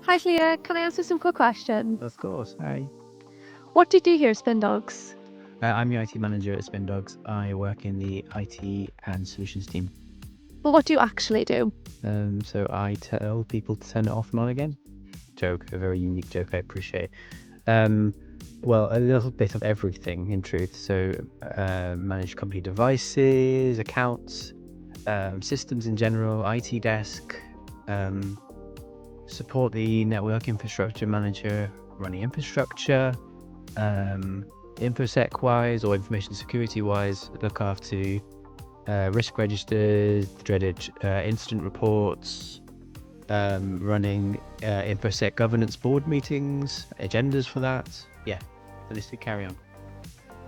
Hi Llyr, can I ask you some quick questions? Of course. Hi. What do you do here at Spindogs? I'm the IT manager at Spindogs. I work in the IT and solutions team. But what do you actually do? So I tell people to turn it off and on again. Joke, a very unique joke, I appreciate. Well, a little bit of everything in truth. So manage company devices, accounts, systems in general, IT desk, support the network infrastructure manager running infrastructure, InfoSec wise or information security wise, look after risk registers, the dreaded incident reports, running InfoSec governance board meetings, agendas for that. Yeah, the list could carry on.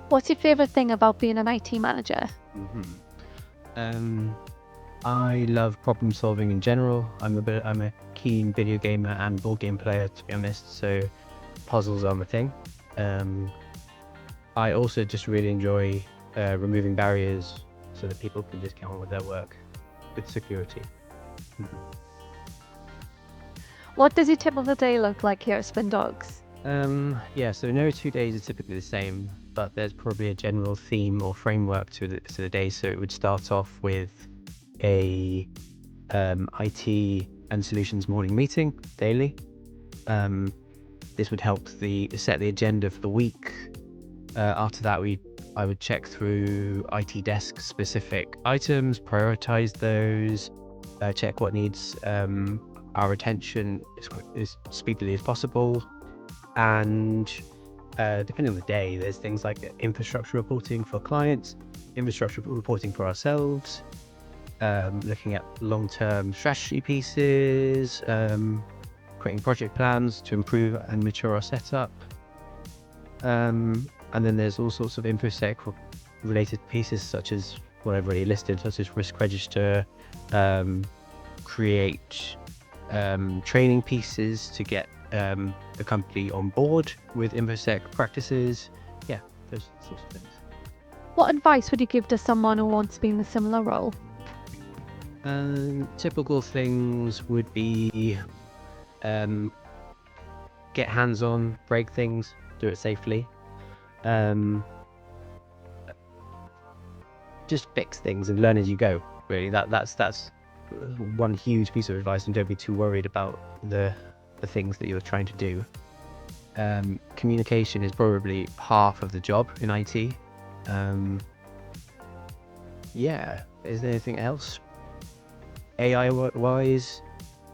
What's your favourite thing about being an IT manager? I love problem solving in general. I'm a keen video gamer and board game player, to be honest. So puzzles are my thing. I also just really enjoy removing barriers so that people can just get on with their work with security. What does your typical day look like here at Spindogs? Yeah, so no 2 days are typically the same, but there's probably a general theme or framework to the day. So it would start off with a IT and solutions morning meeting daily. This would help set the agenda for the week. After that, I would check through IT desk specific items, prioritize those, check what needs our attention as speedily as possible. And depending on the day, there's things like infrastructure reporting for clients, infrastructure reporting for ourselves, looking at long-term strategy pieces, creating project plans to improve and mature our setup. And then there's all sorts of InfoSec related pieces, such as what I've already listed, such as risk register, create training pieces to get the company on board with InfoSec practices. Yeah, those sorts of things. What advice would you give to someone who wants to be in a similar role? Typical things would be get hands-on, break things, do it safely. Just fix things and learn as you go. Really, that's one huge piece of advice, and don't be too worried about the things that you're trying to do. Communication is probably half of the job in IT. Yeah, is there anything else? AI wise,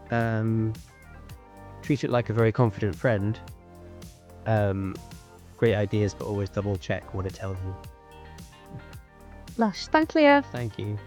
treat it like a very confident friend. Great ideas, but always double check what it tells you. Lush, thanks Llyr. Thank you.